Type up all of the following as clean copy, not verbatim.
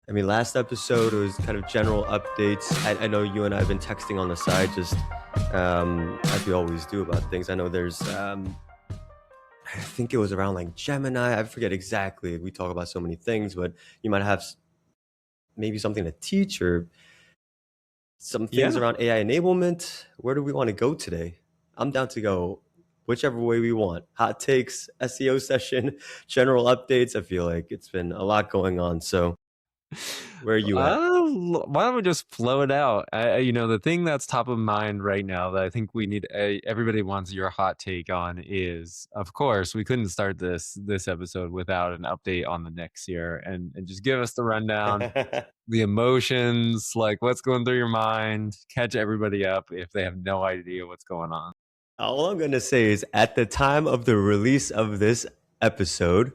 I mean, last episode was kind of general updates. I know you and I have been texting on the side, just as we always do about things. I know I think it was around like Gemini. I forget exactly. We talk about so many things, but you might have maybe something to teach or some things Yeah. around AI enablement. Where do we want to go today? I'm down to go whichever way we want. Hot takes, SEO session, general updates. I feel like it's been a lot going on. So where are you at? Why don't we just flow it out? The thing that's top of mind right now that I think everybody wants your hot take on is, of course, we couldn't start this episode without an update on the Knicks here, and just give us the rundown, the emotions, like what's going through your mind, catch everybody up if they have no idea what's going on. All I'm going to say is at the time of the release of this episode,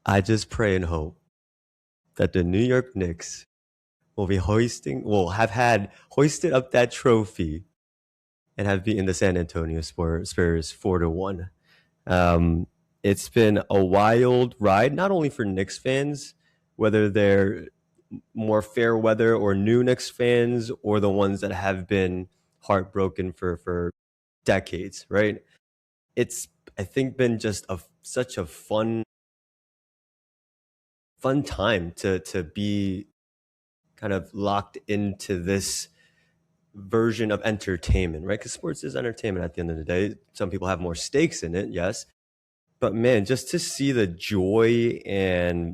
I just pray and hope that the New York Knicks will have had hoisted up that trophy and have beaten the San Antonio Spurs 4-1. Um, it's been a wild ride, not only for Knicks fans, whether they're more fair weather or new Knicks fans, or the ones that have been heartbroken for decades, right? It's, I think, been just such a fun time to be kind of locked into this version of entertainment, right? Because sports is entertainment at the end of the day. Some people have more stakes in it, yes. But man, just to see the joy and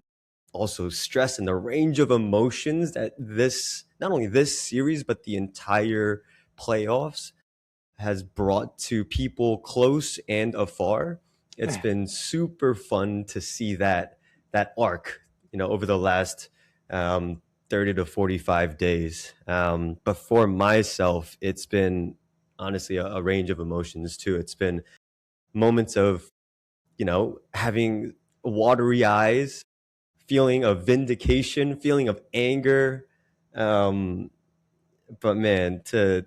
also stress and the range of emotions that not only this series, but the entire playoffs has brought to people close and afar. It's been super fun to see that arc, over the last 30 to 45 days. But for myself, it's been honestly a range of emotions too. It's been moments of, having watery eyes, feeling of vindication, feeling of anger. Um, but man, to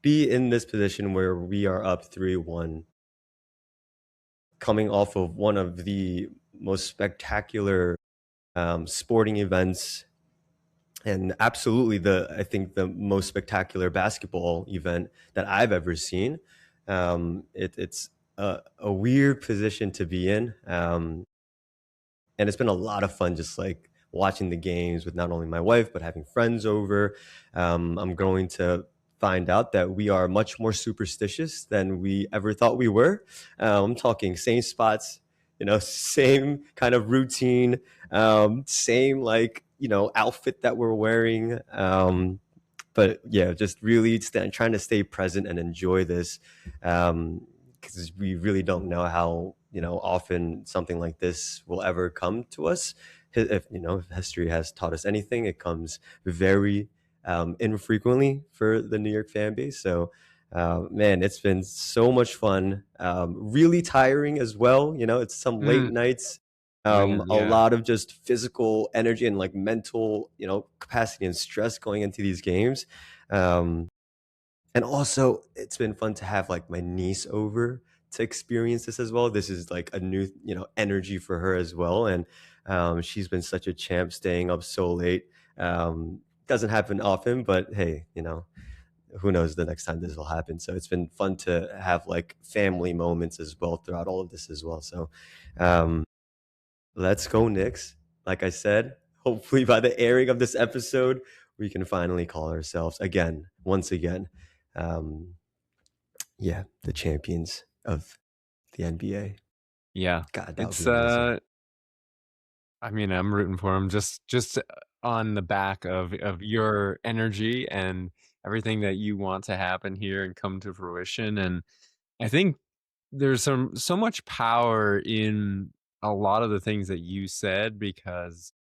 be in this position where we are up 3-1, coming off of one of the most spectacular sporting events, and absolutely I think the most spectacular basketball event that I've ever seen. It's a weird position to be in. And it's been a lot of fun just like watching the games with not only my wife, but having friends over. I'm going to find out that we are much more superstitious than we ever thought we were. I'm talking same spots, same kind of routine, same like, outfit that we're wearing. But yeah, just really trying to stay present and enjoy this, because we really don't know how often something like this will ever come to us. If history has taught us anything, it comes very infrequently for the New York fan base. So man, it's been so much fun. Really tiring as well. It's some late Mm, nights, man, a yeah. lot of just physical energy and like mental, capacity and stress going into these games. Um, and also, it's been fun to have like my niece over to experience this as well. This is like a new, energy for her as well. And she's been such a champ staying up so late. Doesn't happen often, but hey, who knows the next time this will happen. So it's been fun to have like family moments as well throughout all of this as well. So um, let's go, Knicks. Like I said, hopefully by the airing of this episode, we can finally call ourselves again, once again, um, yeah, the champions of the NBA. Yeah. God, that would It's be amazing. I mean, I'm rooting for him just on the back of your energy and everything that you want to happen here and come to fruition. And I think there's so much power in a lot of the things that you said, because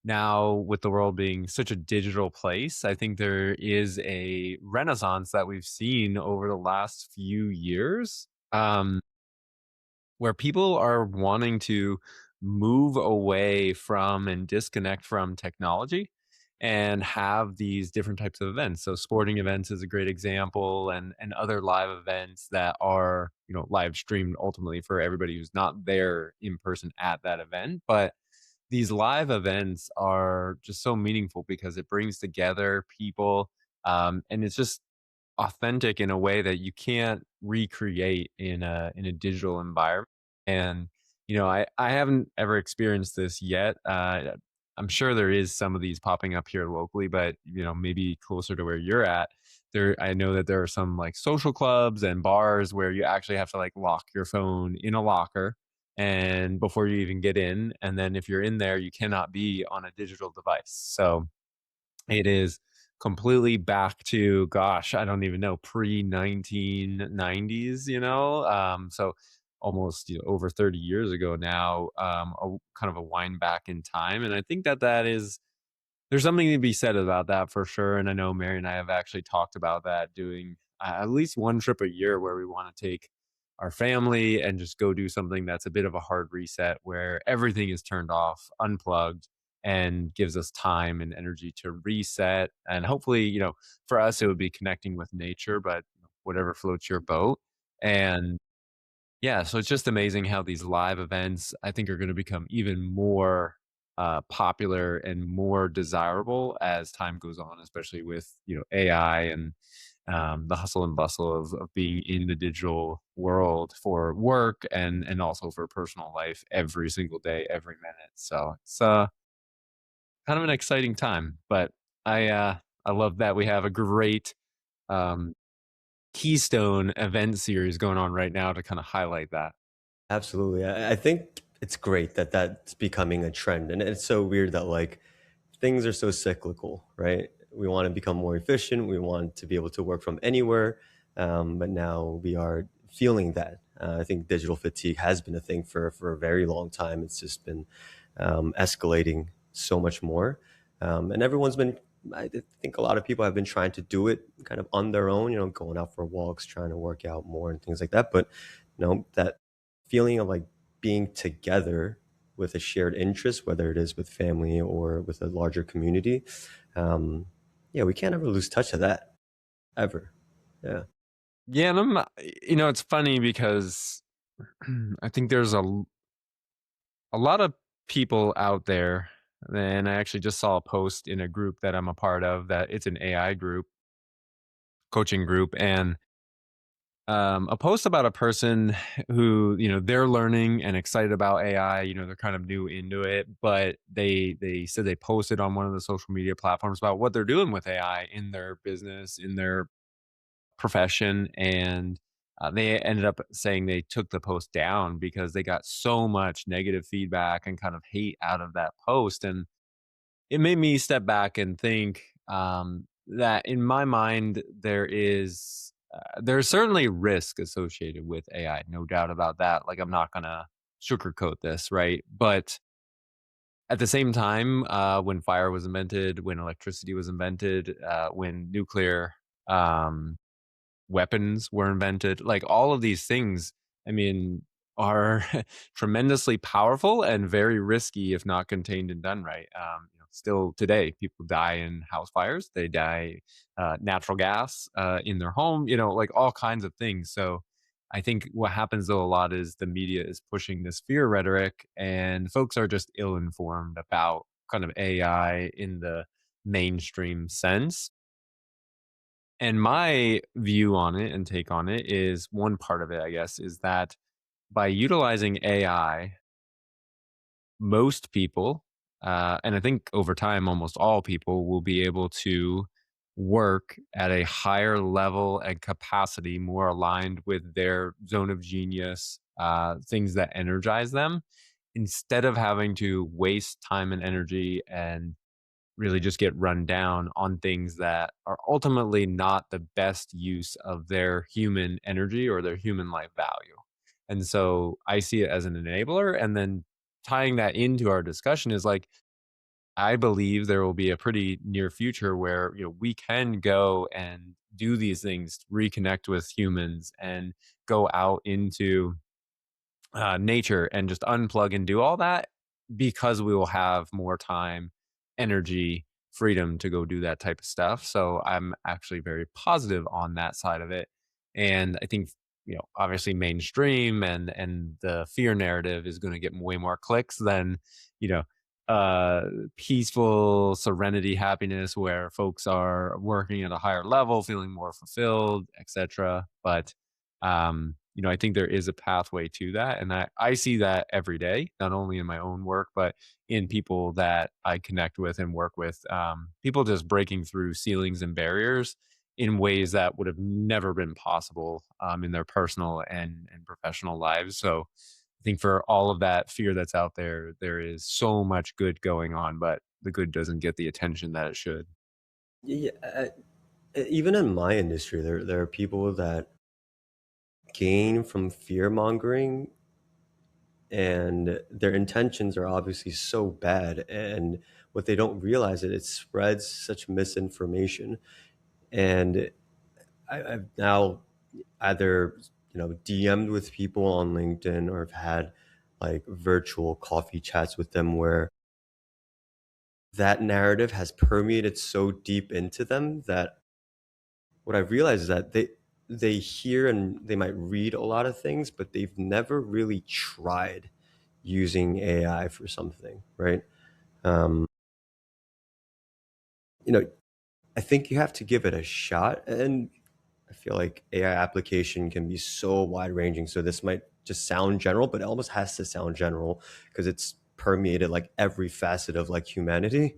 now with the world being such a digital place, I think there is a renaissance that we've seen over the last few years. Where people are wanting to move away from and disconnect from technology and have these different types of events. So sporting events is a great example, and other live events that are, live streamed ultimately for everybody who's not there in person at that event. But these live events are just so meaningful because it brings together people, and it's just authentic in a way that you can't recreate in a digital environment. And I haven't ever experienced this yet. I'm sure there is some of these popping up here locally, but maybe closer to where you're at. There, I know that there are some like social clubs and bars where you actually have to like lock your phone in a locker and before you even get in, and then if you're in there, you cannot be on a digital device. So it is completely back to, gosh, I don't even know, pre-1990s, so almost, over 30 years ago now, a kind of a wind back in time, and I think that that is there's something to be said about that for sure, and I know Mary and I have actually talked about that, doing at least one trip a year where we wanna take our family and just go do something that's a bit of a hard reset where everything is turned off, unplugged, and gives us time and energy to reset, and hopefully, for us, it would be connecting with nature, but whatever floats your boat, and yeah, so it's just amazing how these live events, I think, are gonna become even more, popular and more desirable as time goes on, especially with, AI and, the hustle and bustle of being in the digital world for work and also for personal life every single day, every minute. So it's, kind of an exciting time, but I love that we have a great, um, keystone event series going on right now to kinda highlight that. Absolutely. I think it's great that that's becoming a trend. And it's so weird that like things are so cyclical, right? We want to become more efficient. We want to be able to work from anywhere. But now we are feeling that. I think digital fatigue has been a thing for a very long time. It's just been escalating so much more. And everyone's been, I think a lot of people have been trying to do it kind of on their own, going out for walks, trying to work out more and things like that. But, that feeling of like being together with a shared interest, whether it is with family or with a larger community. Um, yeah, we can't ever lose touch of that ever. Yeah, Yeah, and it's funny because I think there's a lot of people out there, and I actually just saw a post in a group that I'm a part of, that it's an AI group, coaching group, and a post about a person who, they're learning and excited about AI. They're kind of new into it, but they said they posted on one of the social media platforms about what they're doing with AI in their business, in their profession, and they ended up saying they took the post down because they got so much negative feedback and kind of hate out of that post. And it made me step back and think, that in my mind there's certainly risk associated with AI, no doubt about that. Like, I'm not gonna sugarcoat this, right? But at the same time, when fire was invented, when electricity was invented, when nuclear um, weapons were invented, like all of these things, I mean, are tremendously powerful and very risky if not contained and done right. Still today, people die in house fires. They die natural gas in their home. Like all kinds of things. So I think what happens though a lot is the media is pushing this fear rhetoric, and folks are just ill informed about kind of AI in the mainstream sense. And my view on it and take on it is, one part of it, I guess, is that by utilizing AI, most people, and I think over time, almost all people will be able to work at a higher level and capacity, more aligned with their zone of genius, things that energize them, instead of having to waste time and energy and really just get run down on things that are ultimately not the best use of their human energy or their human life value. And so I see it as an enabler. And then tying that into our discussion is like, I believe there will be a pretty near future where, we can go and do these things, reconnect with humans and go out into nature and just unplug and do all that, because we will have more time, energy, freedom to go do that type of stuff. So I'm actually very positive on that side of it. And I think, obviously mainstream and the fear narrative is going to get way more clicks than, you know, uh, peaceful serenity, happiness, where folks are working at a higher level, feeling more fulfilled, etc. But I think there is a pathway to that, and I see that every day, not only in my own work, but in people that I connect with and work with. People just breaking through ceilings and barriers in ways that would have never been possible in their personal and professional lives. So I think for all of that fear that's out there, there is so much good going on, but the good doesn't get the attention that it should. Yeah, even in my industry, there are people that gain from fear mongering, and their intentions are obviously so bad. And what they don't realize is it spreads such misinformation. And I've now either DM'd with people on LinkedIn, or have had like virtual coffee chats with them where that narrative has permeated so deep into them that what I've realized is that they hear and they might read a lot of things, but they've never really tried using AI for something, right? Um, you know, I think you have to give it a shot, and I feel like AI application can be so wide ranging. So this might just sound general, but it almost has to sound general because it's permeated like every facet of like humanity.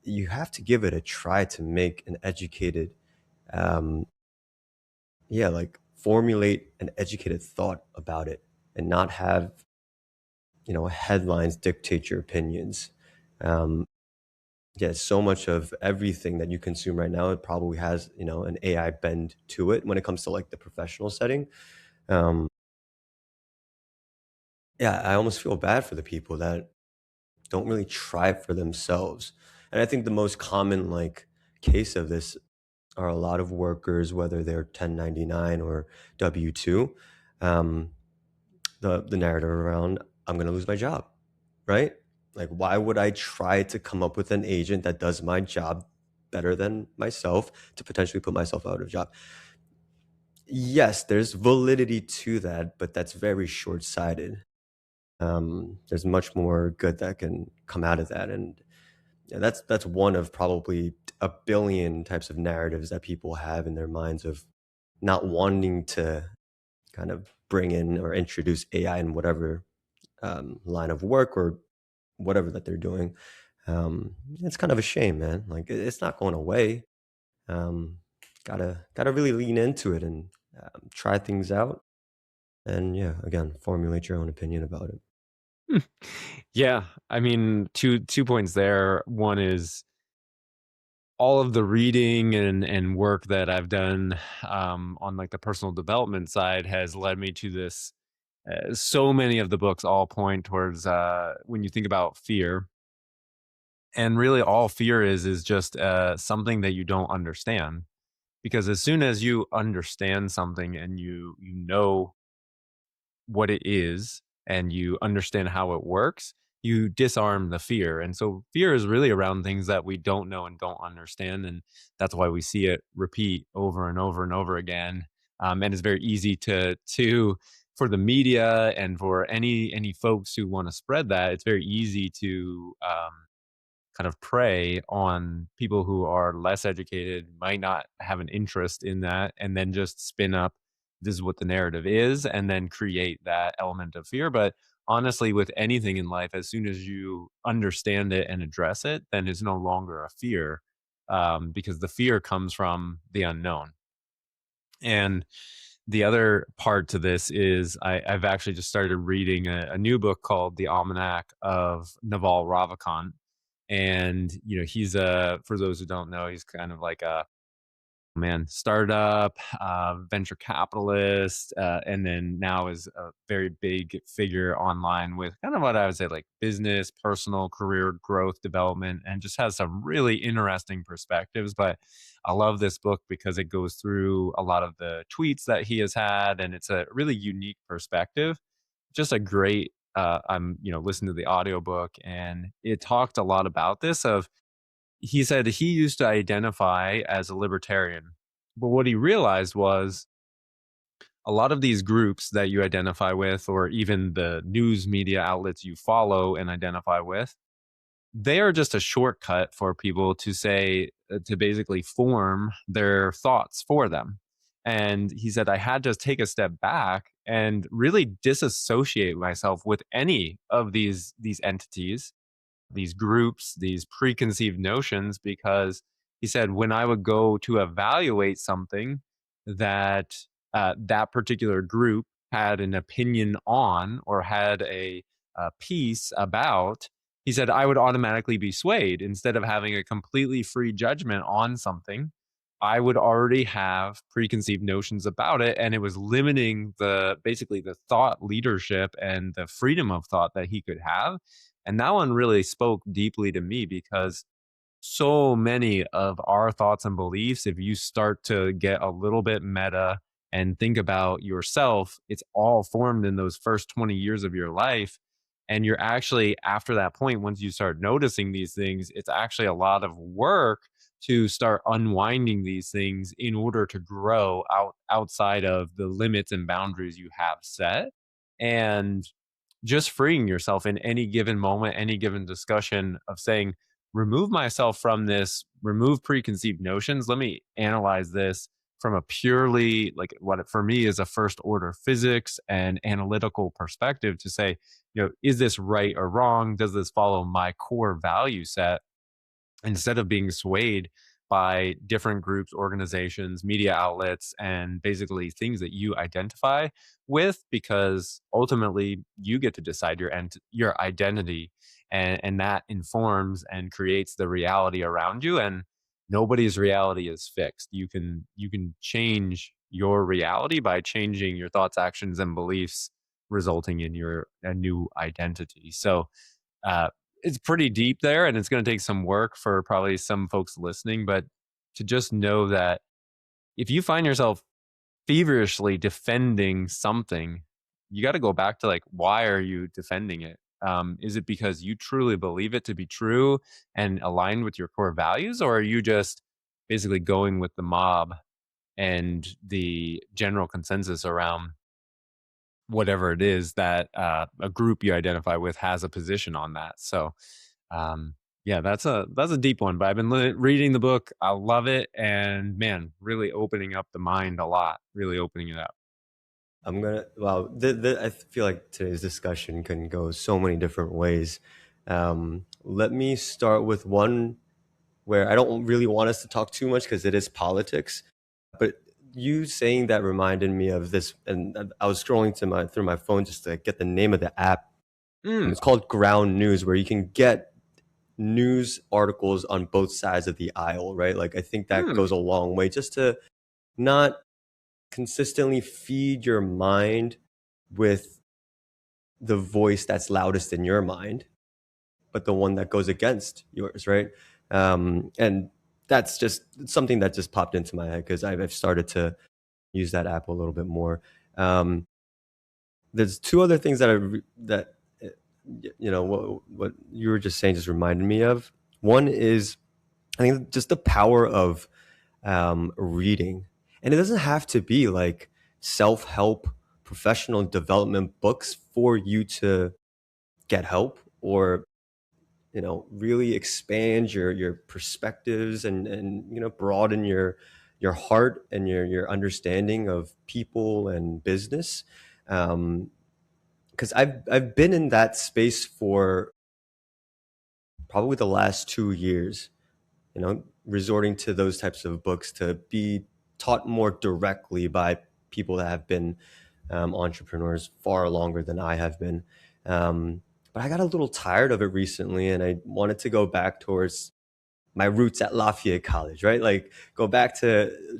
You have to give it a try to make an educated, um, yeah, like formulate an educated thought about it, and not have headlines dictate your opinions. Um, yeah, so much of everything that you consume right now, it probably has an AI bend to it when it comes to like the professional setting. Um, yeah, I almost feel bad for the people that don't really try for themselves. And I think the most common like case of this are a lot of workers, whether they're 1099 or W-2. Um, the narrative around I'm going to lose my job, right? Like, why would I try to come up with an agent that does my job better than myself to potentially put myself out of job? Yes, there's validity to that, but that's very short-sighted. There's much more good that can come out of that, and yeah, that's one of probably a billion types of narratives that people have in their minds of not wanting to kind of bring in or introduce AI in whatever line of work or whatever that they're doing. It's kind of a shame, man. Like it's not going away. Um, gotta really lean into it and try things out. And yeah, again, formulate your own opinion about it. Hmm. Yeah, I mean, two points there. One is all of the reading and work that I've done on like the personal development side has led me to this. So many of the books all point towards when you think about fear, and really all fear is just something that you don't understand. Because as soon as you understand something and you know what it is and you understand how it works, you disarm the fear. And so fear is really around things that we don't know and don't understand. And that's why we see it repeat over and over and over again. And it's very easy to for the media and for any folks who want to spread that, it's very easy to kind of prey on people who are less educated, might not have an interest in that, and then just spin up this is what the narrative is, and then create that element of fear. But honestly, with anything in life, as soon as you understand it and address it, then it's no longer a fear, because the fear comes from the unknown. And the other part to this is I've actually just started reading a new book called The Almanac of Naval Ravikant. And he's a for those who don't know, he's kind of like a startup venture capitalist, and then now is a very big figure online with kind of what I would say like business, personal, career growth, development, and just has some really interesting perspectives. But I love this book because it goes through a lot of the tweets that he has had, and it's a really unique perspective. Just a great I'm listening to the audiobook, and it talked a lot about this of he said he used to identify as a libertarian, but what he realized was a lot of these groups that you identify with, or even the news media outlets you follow and identify with, they are just a shortcut for people to say, to basically form their thoughts for them. And he said, I had to take a step back and really disassociate myself with any of these entities, these groups, these preconceived notions, because he said when I would go to evaluate something that that particular group had an opinion on or had a piece about, he said I would automatically be swayed. Instead of having a completely free judgment on something, I would already have preconceived notions about it, and it was limiting the basically the thought leadership and the freedom of thought that he could have. And that one really spoke deeply to me because so many of our thoughts and beliefs, if you start to get a little bit meta and think about yourself, it's all formed in those first 20 years of your life. And you're actually, after that point, once you start noticing these things, it's actually a lot of work to start unwinding these things in order to grow outside of the limits and boundaries you have set. And just freeing yourself in any given moment, any given discussion of saying, remove myself from this, remove preconceived notions. Let me analyze this from a purely, like, what for me is a first order physics and analytical perspective to say, is this right or wrong? Does this follow my core value set? Instead of being swayed by different groups, organizations, media outlets, and basically things that you identify with, because ultimately you get to decide your identity, and that informs and creates the reality around you. And nobody's reality is fixed. You can change your reality by changing your thoughts, actions, and beliefs, resulting in your a new identity. So uh, it's pretty deep there, and it's going to take some work for probably some folks listening. But to just know that if you find yourself feverishly defending something, you got to go back to, like, why are you defending it? Is it because you truly believe it to be true and aligned with your core values, or are you just basically going with the mob and the general consensus around whatever it is that a group you identify with has a position on that? So um, yeah, that's a deep one, but I've been reading the book. I love it, and man, really opening up the mind a lot. Really opening it up. I'm gonna. Wow, I feel like today's discussion can go so many different ways. Let me start with one where I don't really want us to talk too much because it is politics. But you saying that reminded me of this, and I was scrolling to my through my phone just to get the name of the app. Mm, It's called Ground News, where you can get news articles on both sides of the aisle, right? Like I think that mm, goes a long way just to not consistently feed your mind with the voice that's loudest in your mind, but the one that goes against yours, right? And that's just something that just popped into my head because I've started to use that app a little bit more. Um, there's two other things that that what you were just saying just reminded me of. One is I think just the power of reading, and it doesn't have to be like self help, professional development books for you to get help or really expand your perspectives and broaden your heart and your understanding of people and business. Because I've been in that space for probably the last 2 years, resorting to those types of books to be taught more directly by people that have been entrepreneurs far longer than I have been. But I got a little tired of it recently, and I wanted to go back towards my roots at Lafayette College, right? Like go back to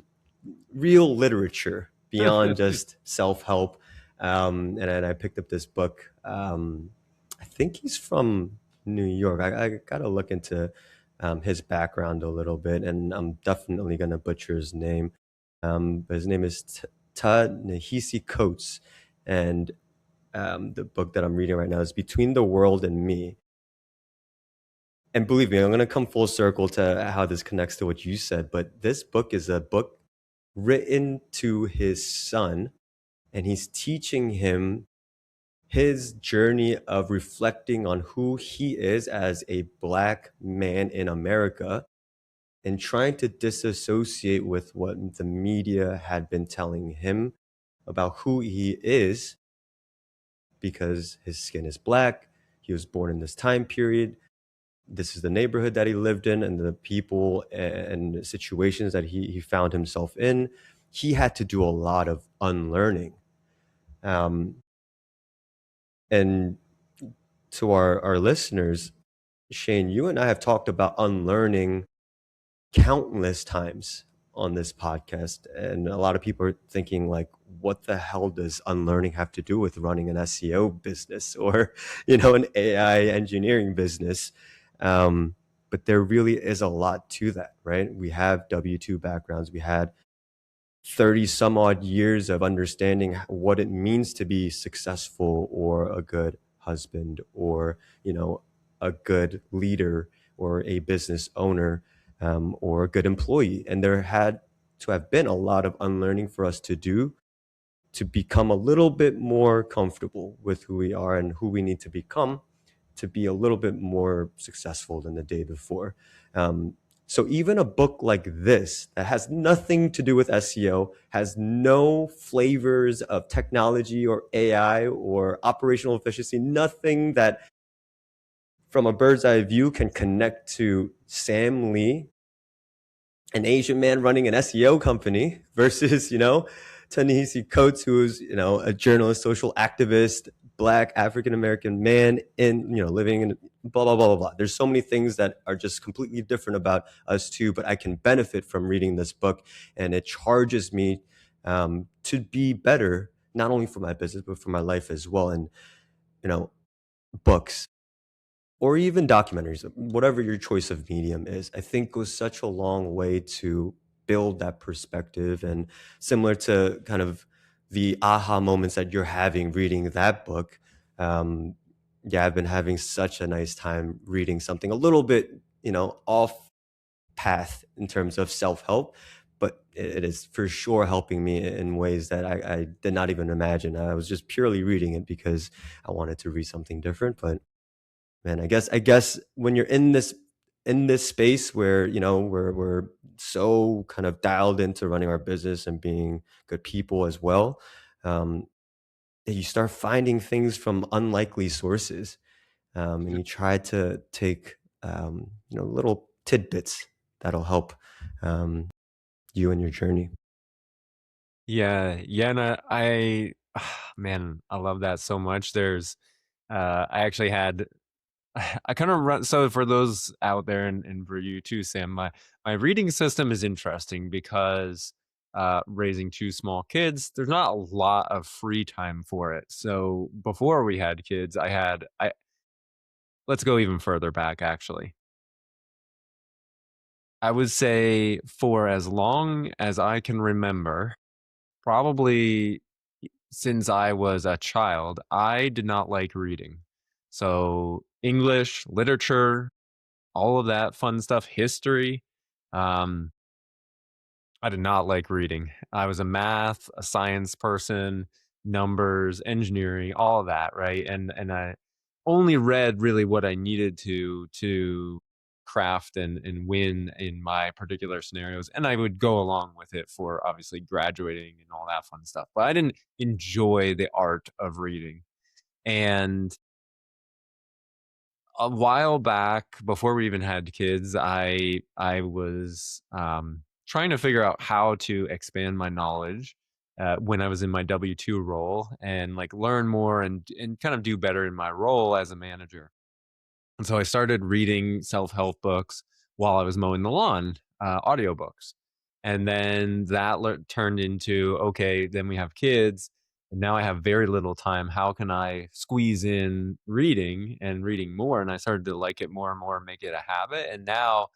real literature beyond just self help. And then I picked up this book. I think he's from New York. I got to look into his background a little bit, and I'm definitely going to butcher his name. But his name is Ta-Nehisi Coates. And the book that I'm reading right now is Between the World and Me. And believe me, I'm going to come full circle to how this connects to what you said. But this book is a book written to his son, and he's teaching him his journey of reflecting on who he is as a Black man in America and trying to disassociate with what the media had been telling him about who he is because his skin is Black. He was born in this time period. This is the neighborhood that he lived in and the people and situations that he found himself in. He had to do a lot of unlearning. Um, and to our listeners, Shane, you and I have talked about unlearning countless times on this podcast. And a lot of people are thinking like, what the hell does unlearning have to do with running an SEO business or, an AI engineering business? But there really is a lot to that, right? We have W-2 backgrounds. We had 30 some odd years of understanding what it means to be successful or a good husband or, a good leader or a business owner, or a good employee. And there had to have been a lot of unlearning for us to do to become a little bit more comfortable with who we are and who we need to become to be a little bit more successful than the day before. Um, so even a book like this that has nothing to do with SEO, has no flavors of technology or AI or operational efficiency, nothing that from a bird's eye view can connect to Sam Lee, an Asian man running an SEO company versus, Ta-Nehisi Coates, who's, a journalist, social activist, Black African American man in, living in blah, blah, blah, blah, blah. There's so many things that are just completely different about us too, but I can benefit from reading this book and it charges me to be better, not only for my business, but for my life as well. And, you know, books or even documentaries, whatever your choice of medium is, I think goes such a long way to build that perspective. And similar to kind of the aha moments that you're having reading that book, um, yeah, I've been having such a nice time reading something a little bit, off path in terms of self help, but it is for sure helping me in ways that I did not even imagine. I was just purely reading it because I wanted to read something different, but man, I guess when you're in this space where, we're so kind of dialed into running our business and being good people as well, um, that you start finding things from unlikely sources. And you try to take, little tidbits that'll help um, you in your journey. Yeah, yeah, and man, I love that so much. I actually had I kind of run. So for those out there, and for you too, Sam, my reading system is interesting because raising two small kids, there's not a lot of free time for it. So before we had kids, I let's go even further back. Actually, I would say for as long as I can remember, probably since I was a child, I did not like reading. So English, literature, all of that fun stuff, history. Um, I did not like reading. I was a math, a science person, numbers, engineering, all of that, right? And I only read really what I needed to craft and win in my particular scenarios. And I would go along with it for obviously graduating and all that fun stuff. But I didn't enjoy the art of reading. And a while back, before we even had kids, I was trying to figure out how to expand my knowledge when I was in my W-2 role and like learn more and kind of do better in my role as a manager. And so I started reading self-help books while I was mowing the lawn, audiobooks. And then that turned into, okay, then we have kids. And now I have very little time. How can I squeeze in reading and reading more? And I started to like it more and more, make it a habit. And now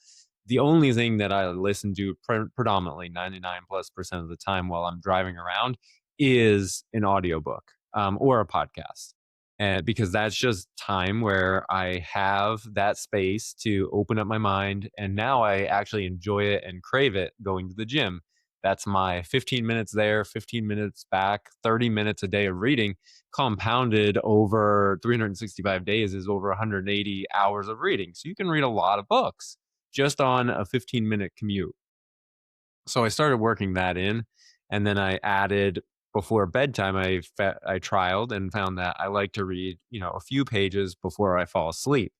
the only thing that I listen to predominantly 99 plus percent of the time while I'm driving around is an audiobook or a podcast and because that's just time where I have that space to open up my mind. And now I actually enjoy it and crave it going to the gym. That's my 15 minutes there, 15 minutes back, 30 minutes a day of reading compounded over 365 days is over 180 hours of reading. So you can read a lot of books just on a 15-minute commute. So I started working that in, and then I added before bedtime. I trialed and found that I like to read, a few pages before I fall asleep.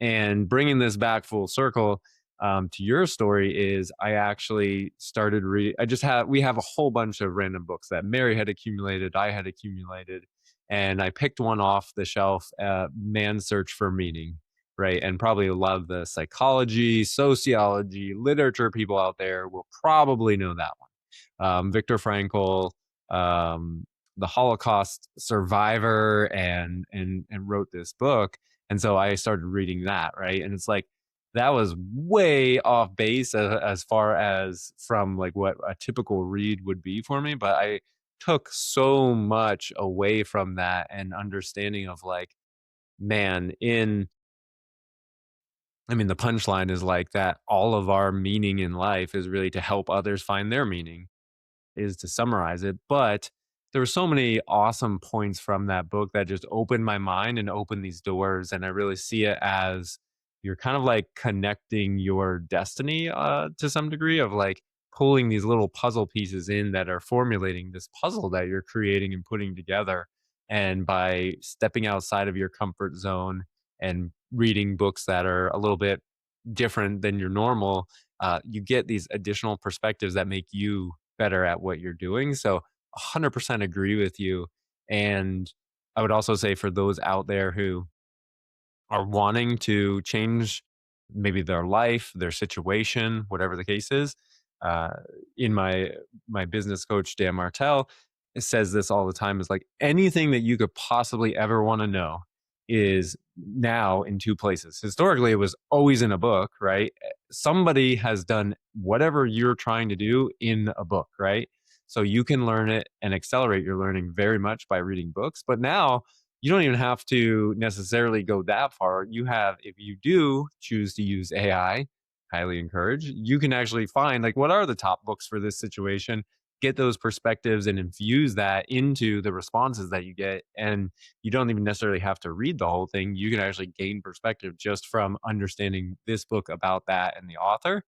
And bringing this back full circle to your story is I actually started read. I just have we have a whole bunch of random books that Mary had accumulated, I had accumulated, and I picked one off the shelf. Man's Search for Meaning, right? And probably a lot of the psychology, sociology, literature people out there will probably know that one. Viktor Frankl, um, the Holocaust survivor, and wrote this book, and so I started reading that, right? And it's like that was way off base as far as from like what a typical read would be for me, but I took so much away from that and understanding of like, man, the punchline is like that all of our meaning in life is really to help others find their meaning is to summarize it. But there were so many awesome points from that book that just opened my mind and opened these doors. And I really see it as you're kind of like connecting your destiny to some degree of like pulling these little puzzle pieces in that are formulating this puzzle that you're creating and putting together. And by stepping outside of your comfort zone and reading books that are a little bit different than your normal, you get these additional perspectives that make you better at what you're doing. So 100% agree with you. And I would also say for those out there who are wanting to change maybe their life, their situation, whatever the case is. Uh, in my business coach Dan Martell says this all the time: is like anything that you could possibly ever want to know is now in two places. Historically, it was always in a book, right? Somebody has done whatever you're trying to do in a book, right? So you can learn it and accelerate your learning very much by reading books. But now you don't even have to necessarily go that far. You have, if you do choose to use AI, highly encourage, you can actually find like what are the top books for this situation, get those perspectives and infuse that into the responses that you get. And you don't even necessarily have to read the whole thing. You can actually gain perspective just from understanding this book about that and the author.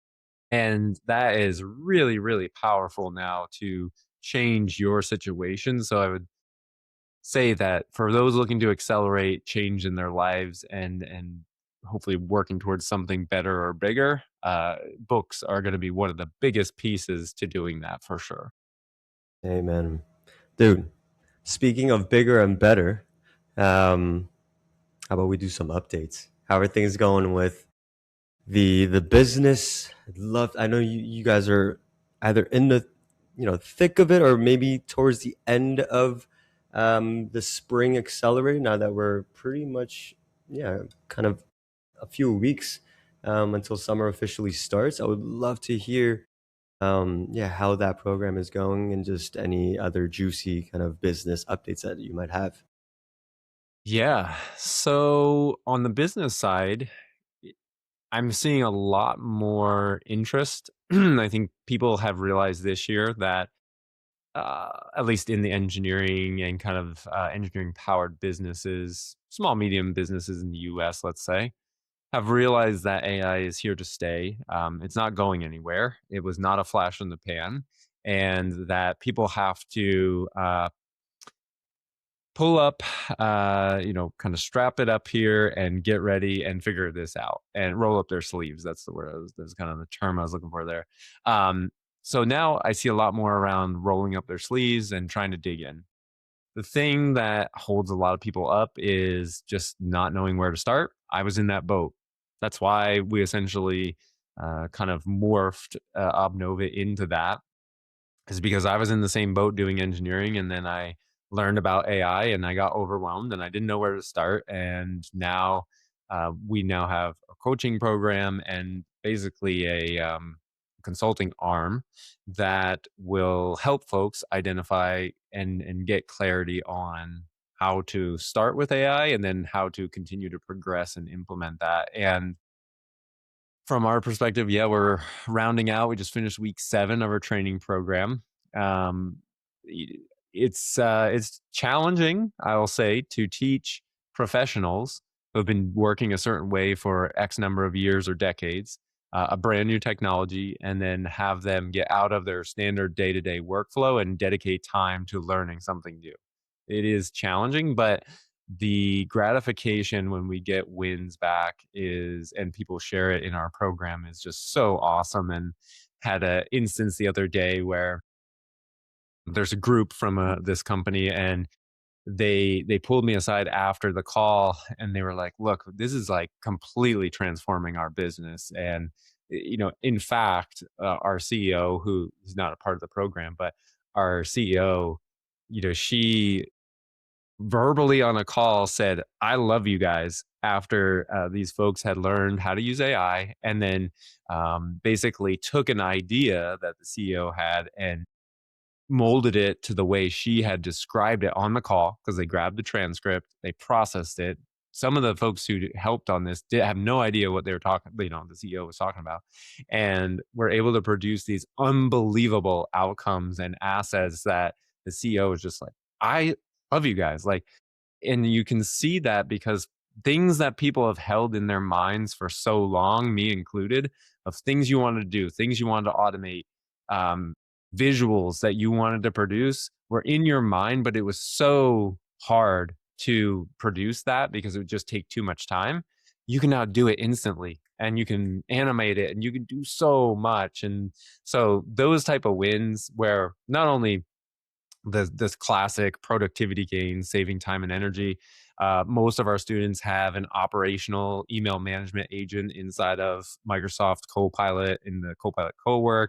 And that is really, really powerful now to change your situation. So I would say that for those looking to accelerate change in their lives and hopefully working towards something better or bigger, books are going to be one of the biggest pieces to doing that for sure. Amen. Dude, speaking of bigger and better, um, how about we do some updates? How are things going with the business? I know you guys are either in the thick of it or maybe towards the end of the spring accelerator. Now that we're pretty much kind of a few weeks until summer officially starts, I would love to hear how that program is going and just any other juicy kind of business updates that you might have. Yeah. So on the business side, i- I'm seeing a lot more interest. I think people have realized this year that, at least in the engineering and kind of engineering powered businesses, small, medium businesses in the US, let's say, have realized that AI is here to stay. It's not going anywhere. It was not a flash in the pan, and that people have to pull up, kind of strap it up here and get ready and figure this out and roll up their sleeves. That's the word. That's kind of the term I was looking for there. So now I see a lot more around rolling up their sleeves and trying to dig in. The thing that holds a lot of people up is just not knowing where to start. I was in that boat. That's why we essentially kind of morphed Obnova into that, is because I was in the same boat doing engineering, and then I learned about AI and I got overwhelmed and I didn't know where to start. And now we now have a coaching program and basically a consulting arm that will help folks identify and get clarity on how to start with AI and then how to continue to progress and implement that. And From our perspective, yeah, we're rounding out. We just finished week 7 of our training program. Um, y- it's challenging, I will say, to teach professionals who have been working a certain way for X number of years or decades, a brand new technology, and then have them get out of their standard day to day workflow and dedicate time to learning something new. It is challenging, but the gratification when we get wins back is and people share it in our program is just so awesome. And had a instance the other day where there's a group from this company, and they pulled me aside after the call, and they were like, look, this is like completely transforming our business. And in fact, our CEO, who is not a part of the program, but our CEO, she verbally on a call said, I love you guys, after these folks had learned how to use AI, and then basically took an idea that the CEO had and molded it to the way she had described it on the call, because they grabbed the transcript, they processed it. Some of the folks who helped on this did have no idea what they were talking, the CEO was talking about, and were able to produce these unbelievable outcomes and assets that the CEO was just like, I love you guys. Like, and you can see that because things that people have held in their minds for so long, me included, of things you wanted to do, things you wanted to automate, um, visuals that you wanted to produce were in your mind, but it was so hard to produce that because it would just take too much time. You can now do it instantly, and you can animate it, and you can do so much. And so those type of wins where not only this classic productivity gain, saving time and energy. Most of our students have an operational email management agent inside of Microsoft Copilot in the Copilot Cowork,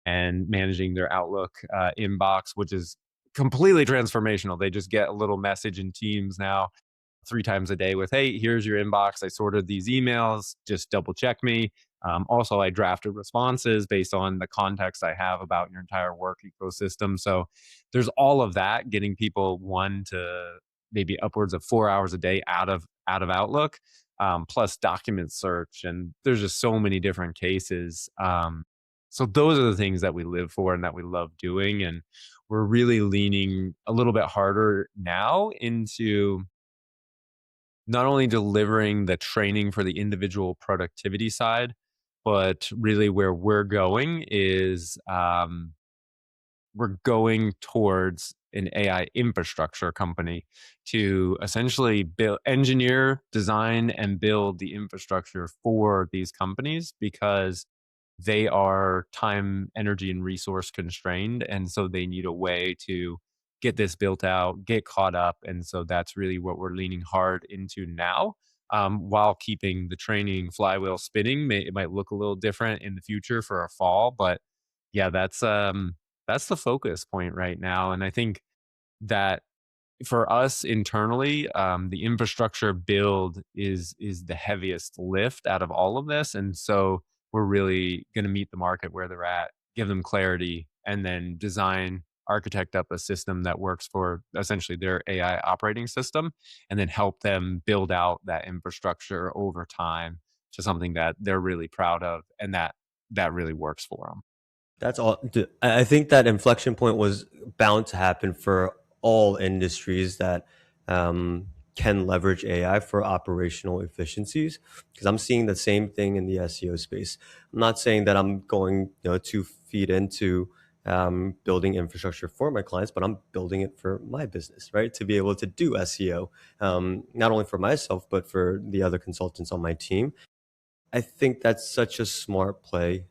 and managing their Outlook inbox, which is completely transformational. They just get a little message in Teams now 3 times a day with, hey, here's your inbox. I sorted these emails. Just double check me. Also, I drafted responses based on the context I have about your entire work ecosystem. So there's all of that getting people 1 to maybe upwards of 4 hours a day out of Outlook, plus document search. And there's just so many different cases. So those are the things that we live for and that we love doing. And we're really leaning a little bit harder now into not only delivering the training for the individual productivity side, but really where we're going is we're going towards an AI infrastructure company to essentially build, engineer, design, and build the infrastructure for these companies, because they are time, energy, and resource constrained. And so they need a way to get this built out, get caught up. And so that's really what we're leaning hard into now, while keeping the training flywheel spinning. It might look a little different in the future for a fall, but yeah, that's the focus point right now. And I think that for us internally, the infrastructure build is the heaviest lift out of all of this, and so we're really going to meet the market where they're at, give them clarity, and then design, architect up a system that works for essentially their AI operating system, and then help them build out that infrastructure over time to something that they're really proud of, and that really works for them. That's all. I think that inflection point was bound to happen for all industries that can leverage AI for operational efficiencies. Because I'm seeing the same thing in the SEO space. I'm not saying that I'm going, 2 feet into building infrastructure for my clients, but I'm building it for my business, right? To be able to do SEO, not only for myself but for the other consultants on my team. I think that's such a smart play.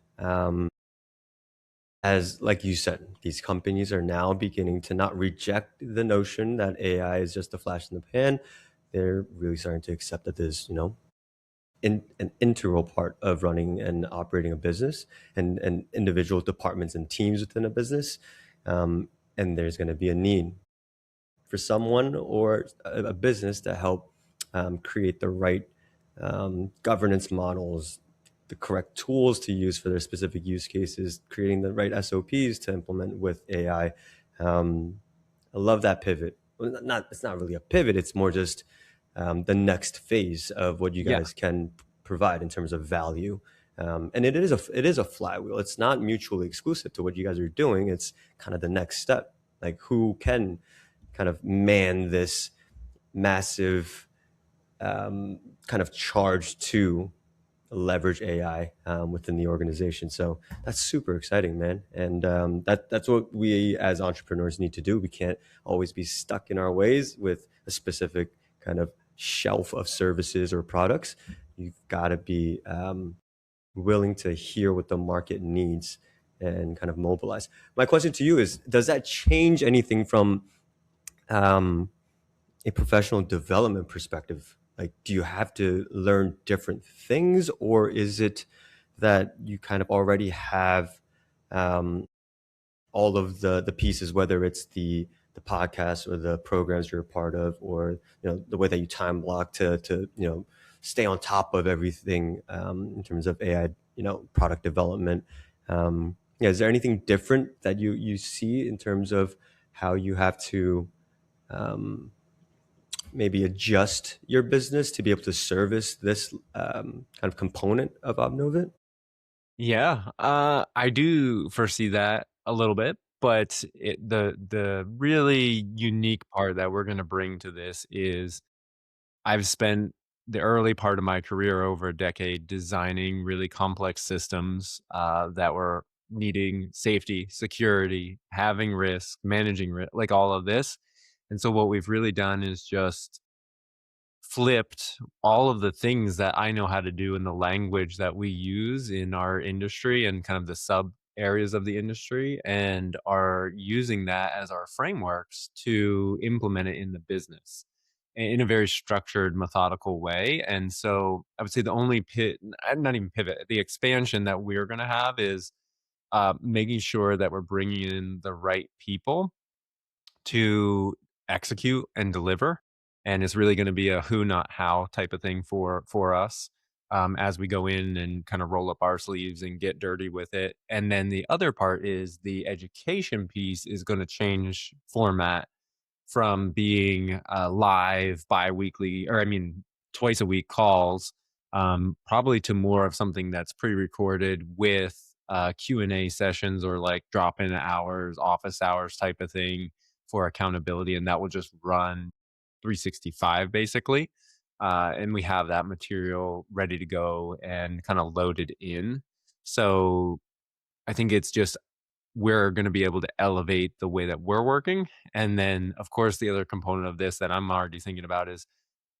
As like you said, these companies are now beginning to not reject the notion that AI is just a flash in the pan. They're really starting to accept that there's, an integral part of running and operating a business, and individual departments and teams within a business. And there's going to be a need for someone or a business to help create the right governance models, the correct tools to use for their specific use cases, creating the right SOPs to implement with AI. I love that pivot. Well, it's not really a pivot. It's more just the next phase of what you Yeah. guys can provide in terms of value. And it is a flywheel. It's not mutually exclusive to what you guys are doing. It's kind of the next step. Like who can kind of man this massive kind of charge to leverage AI within the organization. So that's super exciting, man. And that's what we as entrepreneurs need to do. We can't always be stuck in our ways with a specific kind of shelf of services or products. You've got to be willing to hear what the market needs and kind of mobilize. My question to you is: does that change anything from um, a professional development perspective? Like, do you have to learn different things, or is it that you kind of already have um, all of the pieces, whether it's the podcast or the programs you're a part of, or the way that you time block to stay on top of everything in terms of AI, product development. Yeah, is there anything different that you see in terms of how you have to um, maybe adjust your business to be able to service this kind of component of Obnovit? Yeah, I do foresee that a little bit, but the really unique part that we're gonna bring to this is I've spent the early part of my career, over a decade, designing really complex systems that were needing safety, security, having risk, managing risk, like all of this. And so what we've really done is just flipped all of the things that I know how to do in the language that we use in our industry and kind of the sub areas of the industry, and are using that as our frameworks to implement it in the business in a very structured, methodical way. And so I would say the only not even pivot, the expansion that we're going to have is making sure that we're bringing in the right people to execute and deliver, and it's really going to be a who not how type of thing for us as we go in and kind of roll up our sleeves and get dirty with it. And then the other part is the education piece is going to change format from being live bi-weekly, or I mean twice a week calls, probably to more of something that's pre-recorded with Q&A sessions, or like drop-in hours, office hours type of thing for accountability, and that will just run 365 basically. And we have that material ready to go and kind of loaded in. So I think it's just we're going to be able to elevate the way that we're working. And then, of course, the other component of this that I'm already thinking about is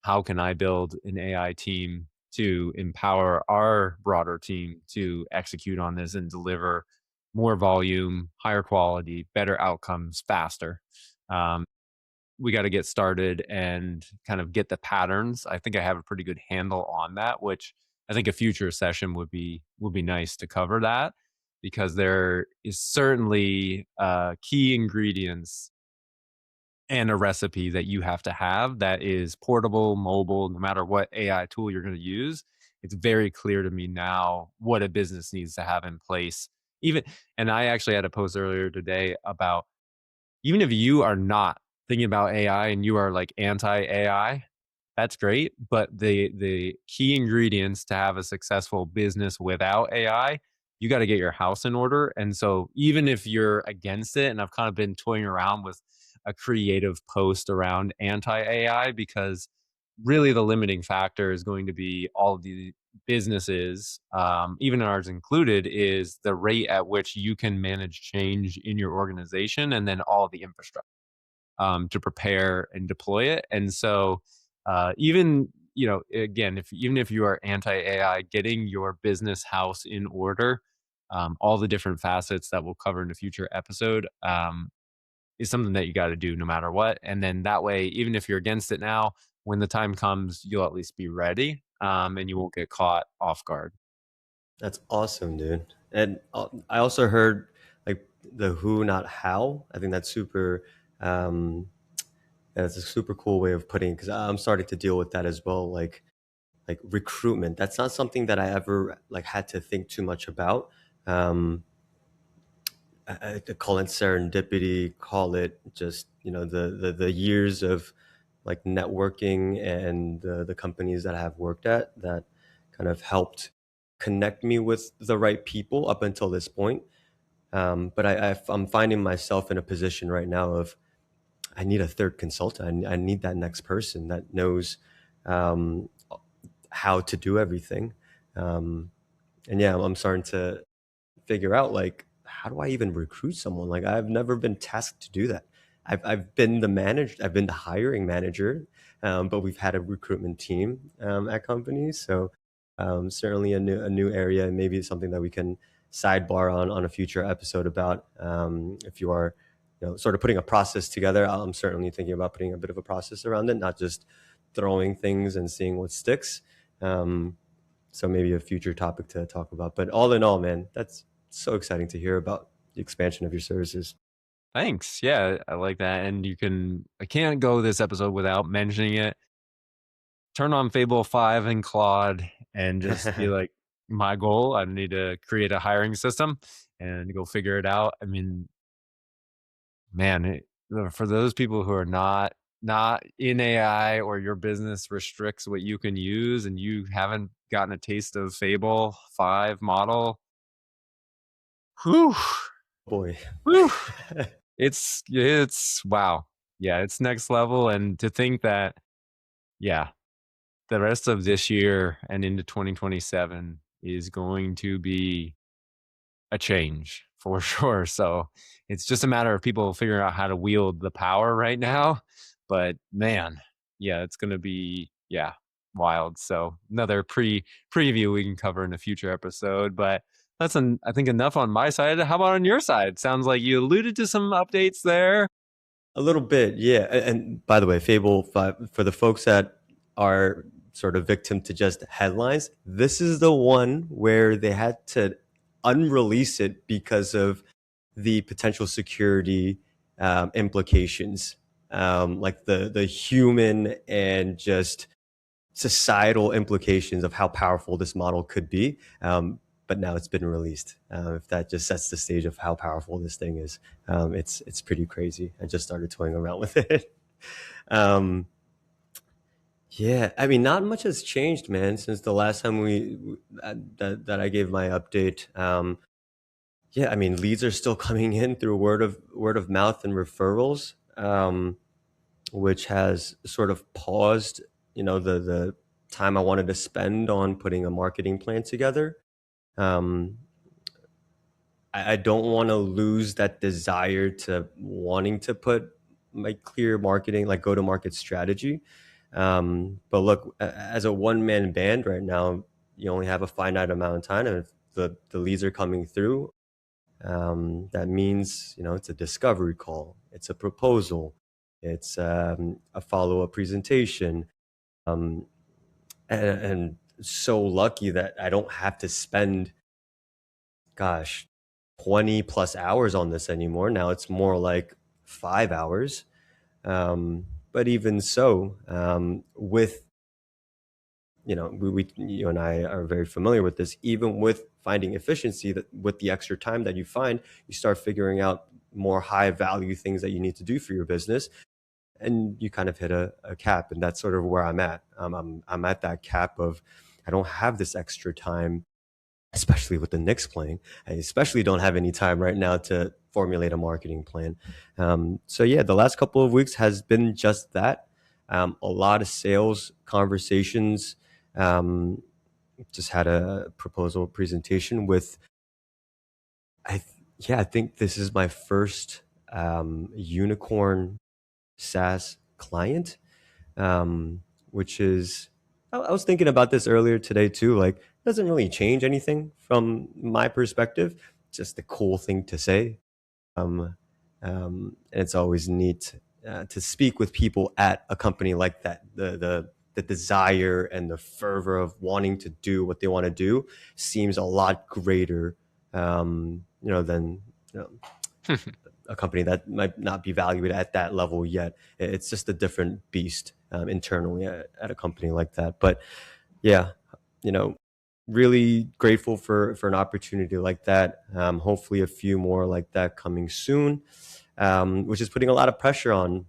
how can I build an AI team to empower our broader team to execute on this and deliver more volume, higher quality, better outcomes faster. Um, we got to get started and kind of get the patterns. I think I have a pretty good handle on that, which I think a future session would be nice to cover that, because there is certainly key ingredients and a recipe that you have to have that is portable, mobile, no matter what AI tool you're going to use. It's very clear to me now what a business needs to have in place. Even, and I actually had a post earlier today about, even if you are not thinking about AI and you are like anti AI, that's great. But the key ingredients to have a successful business without AI, you got to get your house in order. And so even if you're against it, and I've kind of been toying around with a creative post around anti AI, because really the limiting factor is going to be all of the businesses, even ours included, is the rate at which you can manage change in your organization, and then all the infrastructure to prepare and deploy it. And so, even again, if even if you are anti AI, getting your business house in order, all the different facets that we'll cover in a future episode, is something that you got to do no matter what. And then that way, even if you're against it now, when the time comes, you'll at least be ready, and you won't get caught off guard. That's awesome, dude. And I also heard like the who, not how. I think that's super. Um, that's a super cool way of putting it, because I'm starting to deal with that as well. Like recruitment. That's not something that I ever like had to think too much about. Um, I call it serendipity. Call it just the years of like networking and the companies that I have worked at that kind of helped connect me with the right people up until this point. But I'm finding myself in a position right now of I need a third consultant. I need that next person that knows um, how to do everything. Um, and yeah, I'm starting to figure out like how do I even recruit someone? Like I've never been tasked to do that. I've been the manager, I've been the hiring manager, but we've had a recruitment team at companies. So certainly a new area, and maybe something that we can sidebar on a future episode about. If you are, sort of putting a process together, I'm certainly thinking about putting a bit of a process around it, not just throwing things and seeing what sticks. Um, so maybe a future topic to talk about. But all in all, man, that's so exciting to hear about the expansion of your services. Thanks. Yeah, I like that. And I can't go this episode without mentioning it. Turn on Fable 5 and Claude and just be like, my goal, I need to create a hiring system and go figure it out. I mean, man, for those people who are not in AI, or your business restricts what you can use and you haven't gotten a taste of Fable 5 model, whew, Boy. whew, it's wow. Yeah, it's next level. And to think that, yeah, the rest of this year and into 2027 is going to be a change for sure. So it's just a matter of people figuring out how to wield the power right now. But man, yeah, it's going to be, yeah, wild. So another preview we can cover in a future episode. But I think enough on my side. How about on your side? Sounds like you alluded to some updates there. A little bit, yeah. And by the way, Fable 5, for the folks that are sort of victim to just headlines, this is the one where they had to unrelease it because of the potential security implications, like the human and just societal implications of how powerful this model could be. But now it's been released. If that just sets the stage of how powerful this thing is, it's pretty crazy. I just started toying around with it. um, yeah, I mean, not much has changed, man, since the last time that I gave my update. Yeah, I mean, leads are still coming in through word of mouth and referrals, which has sort of paused, the time I wanted to spend on putting a marketing plan together. Um, I don't want to lose that desire to wanting to put my clear marketing, like go to market strategy. But look, as a one man band right now, you only have a finite amount of time, and if the leads are coming through, that means it's a discovery call, it's a proposal, it's a follow up presentation, um, and so lucky that I don't have to spend, gosh, 20 plus hours on this anymore. Now it's more like 5 hours. But even so, with you and I are very familiar with this. Even with finding efficiency, that with the extra time that you find, you start figuring out more high value things that you need to do for your business, and you kind of hit a cap, and that's sort of where I'm at. I'm at that cap of I don't have this extra time, especially with the Knicks playing. I especially don't have any time right now to formulate a marketing plan. So yeah, the last couple of weeks has been just that. A lot of sales conversations. Um, just had a proposal presentation with, I think this is my first unicorn SaaS client, which is, I was thinking about this earlier today too. Like, it doesn't really change anything from my perspective. Just a cool thing to say. Um, and it's always neat to speak with people at a company like that. The desire and the fervor of wanting to do what they want to do seems a lot greater, than a company that might not be valued at that level yet. It's just a different beast internally at a company like that. But yeah, you know, really grateful for an opportunity like that. Hopefully, a few more like that coming soon, which is putting a lot of pressure on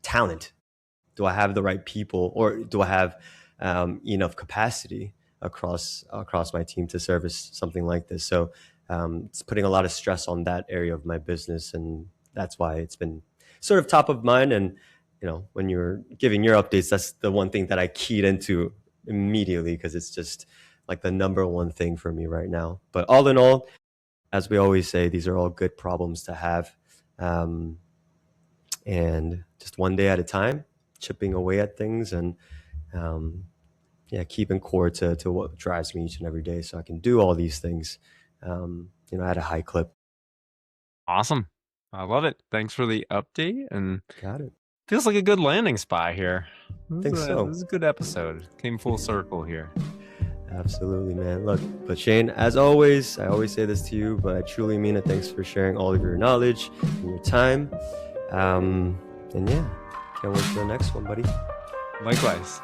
talent. Do I have the right people, or do I have enough capacity? across my team to service something like this. So it's putting a lot of stress on that area of my business, and that's why it's been sort of top of mind. And when you're giving your updates, that's the one thing that I keyed into immediately, because it's just like the number one thing for me right now. But all in all, as we always say, these are all good problems to have. And just one day at a time, chipping away at things, and keeping core to what drives me each and every day, so I can do all these things at a high clip. Awesome. I love it. Thanks for the update, and Got it. feels like a good landing spot here. Think so. This is a good episode. Came full circle here. Absolutely, man. Look, but Shane, as always, I always say this to you, but I truly mean it. Thanks for sharing all of your knowledge and your time. And yeah, can't wait for the next one, buddy. Likewise.